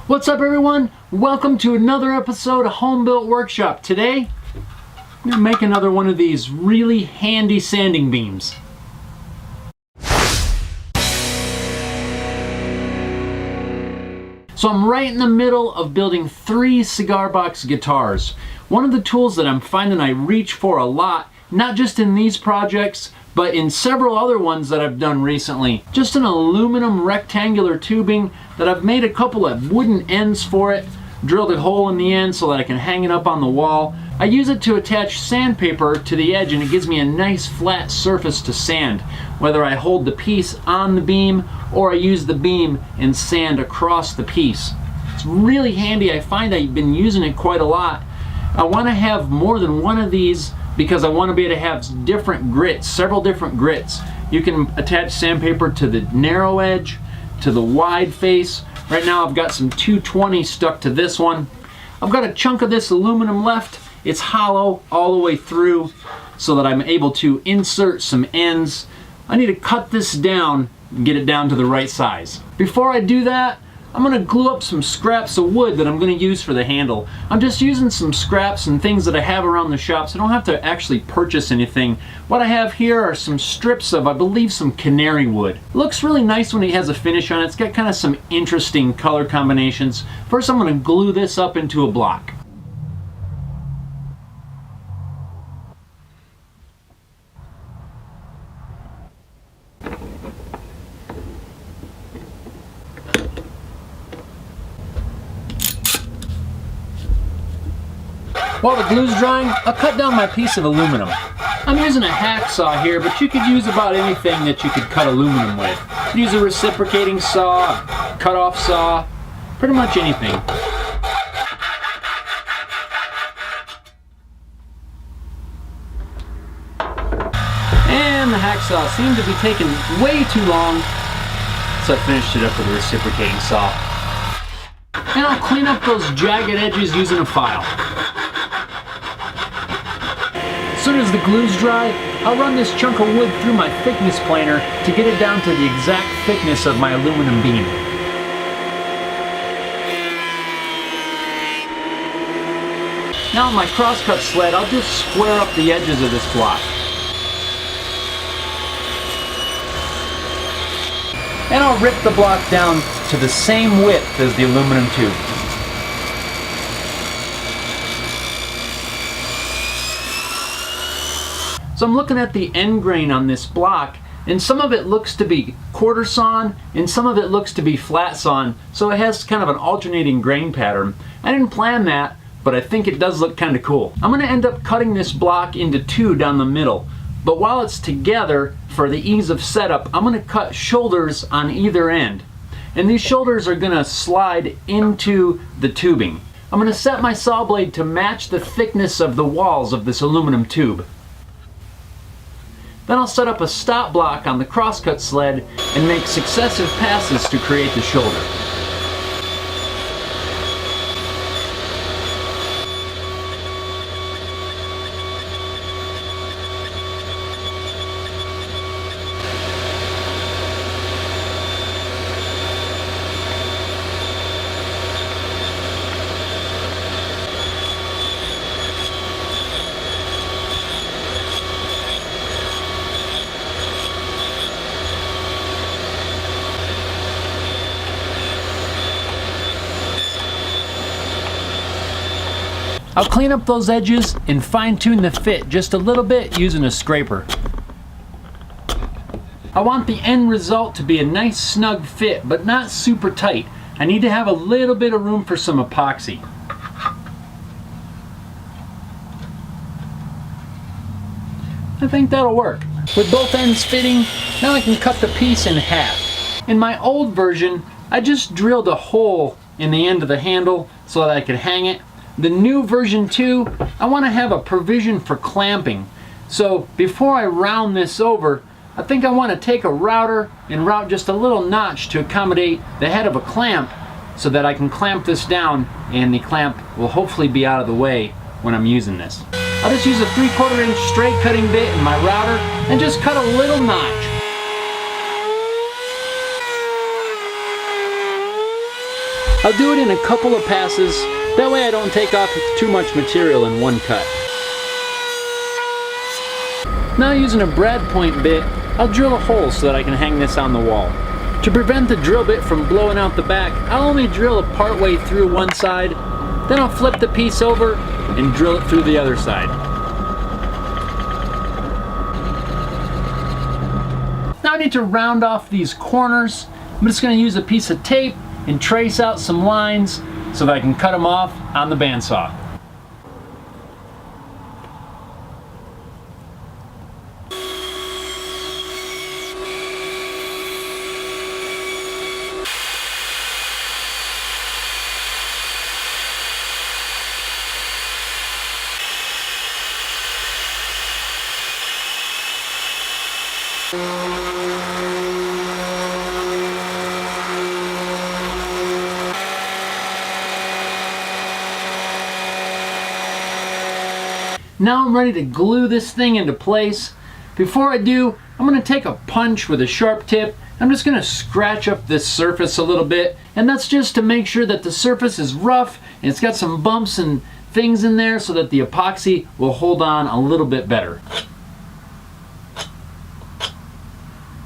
What's up, everyone? Welcome to another episode of Home Built Workshop. Today, I'm going to make another one of these really handy sanding beams. So I'm right in the middle of building 3 cigar box guitars. One of the tools that I'm finding I reach for a lot, not just in these projects, but in several other ones that I've done recently. Just an aluminum rectangular tubing that I've made a couple of wooden ends for it, drilled a hole in the end so that I can hang it up on the wall. I use it to attach sandpaper to the edge and it gives me a nice flat surface to sand, whether I hold the piece on the beam or I use the beam and sand across the piece. It's really handy. I find I've been using it quite a lot. I want to have more than one of these because I want to be able to have different grits, several different grits. You can attach sandpaper to the narrow edge, to the wide face. Right now I've got some 220 stuck to this one. I've got a chunk of this aluminum left. It's hollow all the way through so that I'm able to insert some ends. I need to cut this down and get it down to the right size. Before I do that, I'm going to glue up some scraps of wood that I'm going to use for the handle. I'm just using some scraps and things that I have around the shop, so I don't have to actually purchase anything. What I have here are some strips of, I believe, some canary wood. It looks really nice when it has a finish on it. It's got kind of some interesting color combinations. First, I'm going to glue this up into a block. While the glue's drying, I'll cut down my piece of aluminum. I'm using a hacksaw here, but you could use about anything that you could cut aluminum with. You could use a reciprocating saw, a cut-off saw, pretty much anything. And the hacksaw seemed to be taking way too long, so I finished it up with a reciprocating saw. And I'll clean up those jagged edges using a file. As soon as the glue's dry, I'll run this chunk of wood through my thickness planer to get it down to the exact thickness of my aluminum beam. Now on my crosscut sled, I'll just square up the edges of this block. And I'll rip the block down to the same width as the aluminum tube. So I'm looking at the end grain on this block, and some of it looks to be quarter sawn and some of it looks to be flat sawn, so it has kind of an alternating grain pattern. I didn't plan that, but I think it does look kind of cool. I'm going to end up cutting this block into 2 down the middle, but while it's together, for the ease of setup, I'm going to cut shoulders on either end. And these shoulders are going to slide into the tubing. I'm going to set my saw blade to match the thickness of the walls of this aluminum tube. Then I'll set up a stop block on the crosscut sled and make successive passes to create the shoulder. I'll clean up those edges and fine-tune the fit just a little bit using a scraper. I want the end result to be a nice snug fit, but not super tight. I need to have a little bit of room for some epoxy. I think that'll work. With both ends fitting, now I can cut the piece in half. In my old version, I just drilled a hole in the end of the handle so that I could hang it. The new version 2, I want to have a provision for clamping. So before I round this over, I think I want to take a router and route just a little notch to accommodate the head of a clamp so that I can clamp this down and the clamp will hopefully be out of the way when I'm using this. I'll just use a 3/4 inch straight cutting bit in my router and just cut a little notch. I'll do it in a couple of passes, that way I don't take off too much material in one cut. Now using a brad point bit, I'll drill a hole so that I can hang this on the wall. To prevent the drill bit from blowing out the back, I'll only drill it part way through one side, then I'll flip the piece over and drill it through the other side. Now I need to round off these corners. I'm just going to use a piece of tape and trace out some lines so that I can cut them off on the bandsaw. Now I'm ready to glue this thing into place. Before I do, I'm going to take a punch with a sharp tip. I'm just going to scratch up this surface a little bit, and that's just to make sure that the surface is rough and it's got some bumps and things in there so that the epoxy will hold on a little bit better.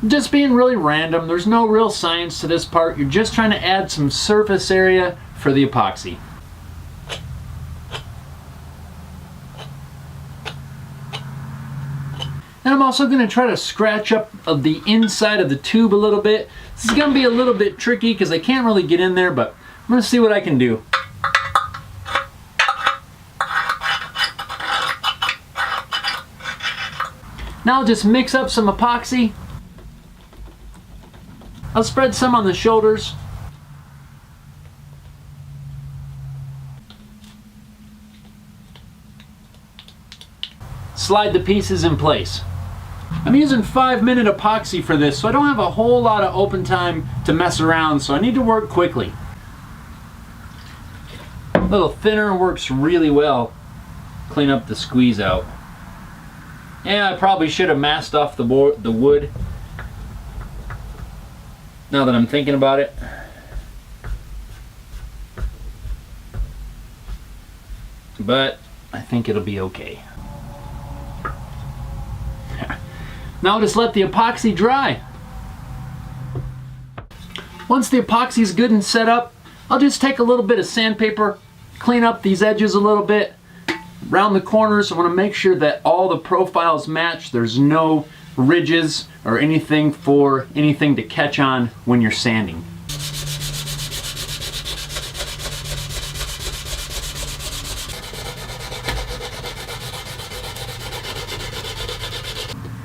Just being really random, there's no real science to this part. You're just trying to add some surface area for the epoxy. And I'm also going to try to scratch up the inside of the tube a little bit. This is going to be a little bit tricky because I can't really get in there, but I'm going to see what I can do. Now I'll just mix up some epoxy. I'll spread some on the shoulders. Slide the pieces in place. I'm using 5-minute epoxy for this, so I don't have a whole lot of open time to mess around, so I need to work quickly. A little thinner works really well. Clean up the squeeze out. Yeah, I probably should have masked off the wood. Now that I'm thinking about it. But I think it'll be okay. Now just let the epoxy dry. Once the epoxy is good and set up, I'll just take a little bit of sandpaper, clean up these edges a little bit, around the corners. I want to make sure that all the profiles match. There's no ridges or anything to catch on when you're sanding.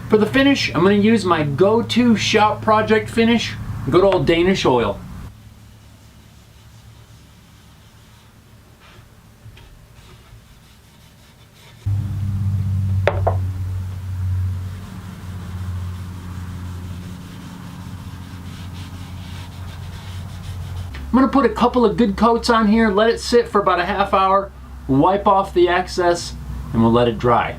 For the finish, I'm going to use my go-to shop project finish, good old Danish oil. I'm going to put a couple of good coats on here, let it sit for about a half hour, wipe off the excess, and we'll let it dry.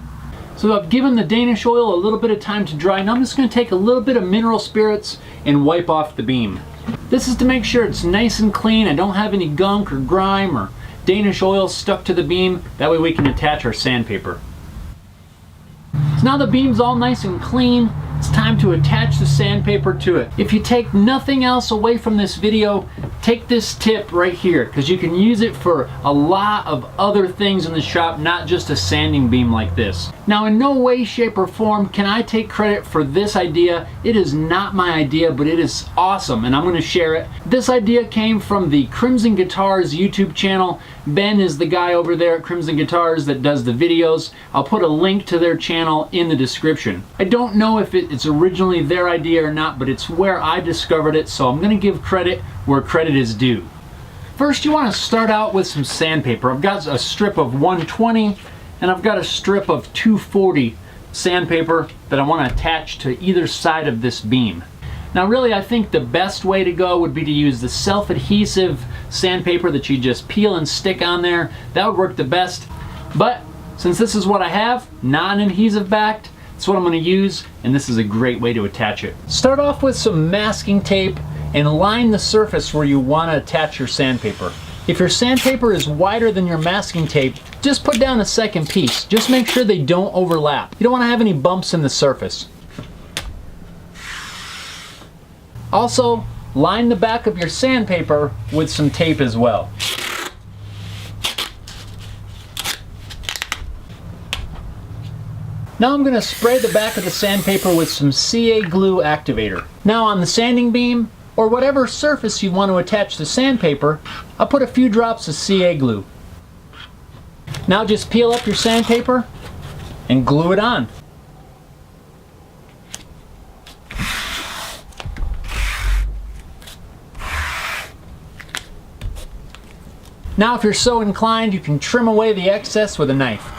So I've given the Danish oil a little bit of time to dry. Now I'm just going to take a little bit of mineral spirits and wipe off the beam. This is to make sure it's nice and clean. I don't have any gunk or grime or Danish oil stuck to the beam. That way we can attach our sandpaper. So now the beam's all nice and clean. It's time to attach the sandpaper to it. If you take nothing else away from this video, take this tip right here, because you can use it for a lot of other things in the shop, not just a sanding beam like this. Now in no way, shape, or form can I take credit for this idea. It is not my idea, but it is awesome and I'm going to share it. This idea came from the Crimson Guitars YouTube channel. Ben is the guy over there at Crimson Guitars that does the videos. I'll put a link to their channel in the description. I don't know if it's originally their idea or not, but it's where I discovered it, so I'm going to give credit where credit is due. First, you want to start out with some sandpaper. I've got a strip of 120 and I've got a strip of 240 sandpaper that I want to attach to either side of this beam. Now really, I think the best way to go would be to use the self-adhesive sandpaper that you just peel and stick on there. That would work the best. But since this is what I have, non-adhesive backed, that's what I'm going to use, and this is a great way to attach it. Start off with some masking tape and line the surface where you want to attach your sandpaper. If your sandpaper is wider than your masking tape, just put down a second piece. Just make sure they don't overlap. You don't want to have any bumps in the surface. Also, line the back of your sandpaper with some tape as well. Now I'm going to spray the back of the sandpaper with some CA glue activator. Now on the sanding beam, or whatever surface you want to attach the sandpaper, I'll put a few drops of CA glue. Now just peel up your sandpaper and glue it on. Now if you're so inclined, you can trim away the excess with a knife.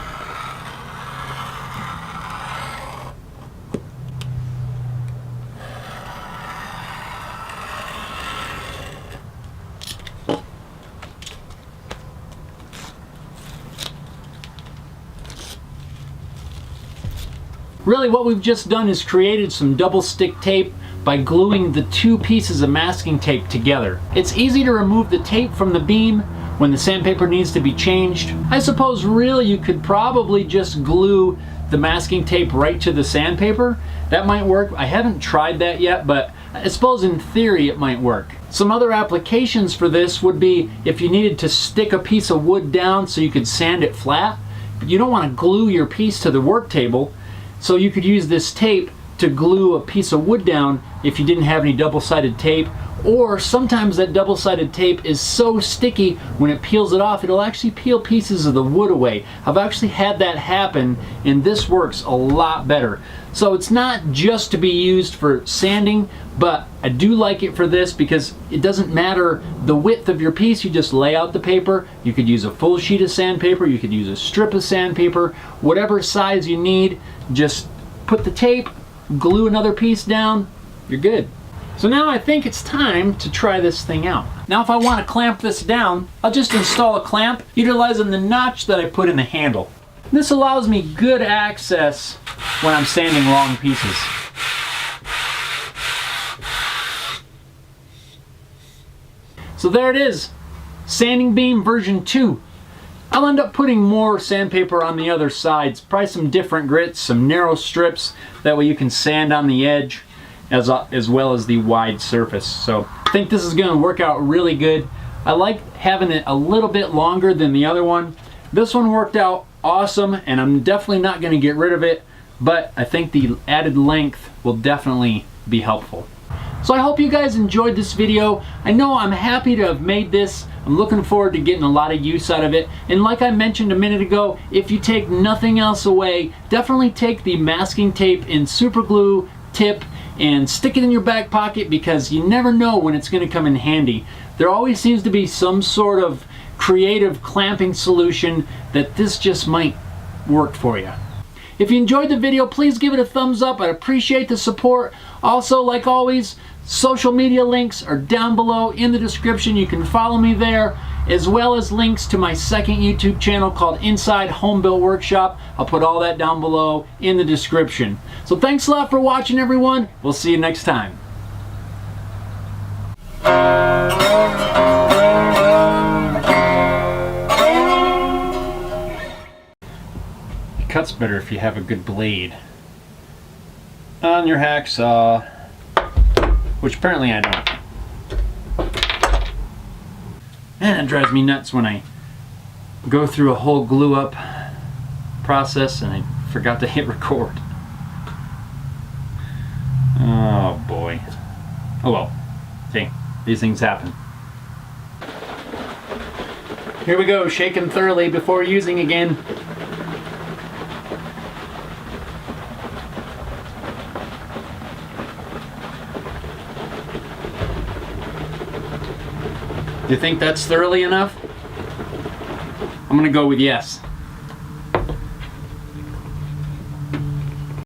Really what we've just done is created some double stick tape by gluing the two pieces of masking tape together. It's easy to remove the tape from the beam when the sandpaper needs to be changed. I suppose really you could probably just glue the masking tape right to the sandpaper. That might work. I haven't tried that yet, but I suppose in theory it might work. Some other applications for this would be if you needed to stick a piece of wood down so you could sand it flat. But you don't want to glue your piece to the work table. So you could use this tape to glue a piece of wood down if you didn't have any double-sided tape, or sometimes that double-sided tape is so sticky when it peels it off it'll actually peel pieces of the wood away. I've actually had that happen and this works a lot better. So it's not just to be used for sanding, but I do like it for this because it doesn't matter the width of your piece. You just lay out the paper. You could use a full sheet of sandpaper, you could use a strip of sandpaper, whatever size you need. Just put the tape, glue another piece down, you're good. So now I think it's time to try this thing out. Now if I want to clamp this down, I'll just install a clamp utilizing the notch that I put in the handle. This allows me good access when I'm sanding long pieces. So there it is, sanding beam version 2. I'll end up putting more sandpaper on the other sides, probably some different grits, some narrow strips, that way you can sand on the edge as well as the wide surface. So I think this is going to work out really good. I like having it a little bit longer than the other one. This one worked out awesome and I'm definitely not going to get rid of it, but I think the added length will definitely be helpful. So I hope you guys enjoyed this video. I know I'm happy to have made this. I'm looking forward to getting a lot of use out of it. And like I mentioned a minute ago, if you take nothing else away, definitely take the masking tape and super glue tip and stick it in your back pocket because you never know when it's going to come in handy. There always seems to be some sort of creative clamping solution that this just might work for you. If you enjoyed the video, please give it a thumbs up. I'd appreciate the support. Also, like always, social media links are down below in the description. You can follow me there, as well as links to my second YouTube channel called Inside Home Built Workshop. I'll put all that down below in the description. So thanks a lot for watching, everyone. We'll see you next time. It cuts better if you have a good blade on your hacksaw, which apparently I don't. Man, it drives me nuts when I go through a whole glue up process and I forgot to hit record. Oh boy. Oh well. Hey, these things happen. Here we go, shaken thoroughly before using again. Do you think that's thoroughly enough? I'm gonna go with yes.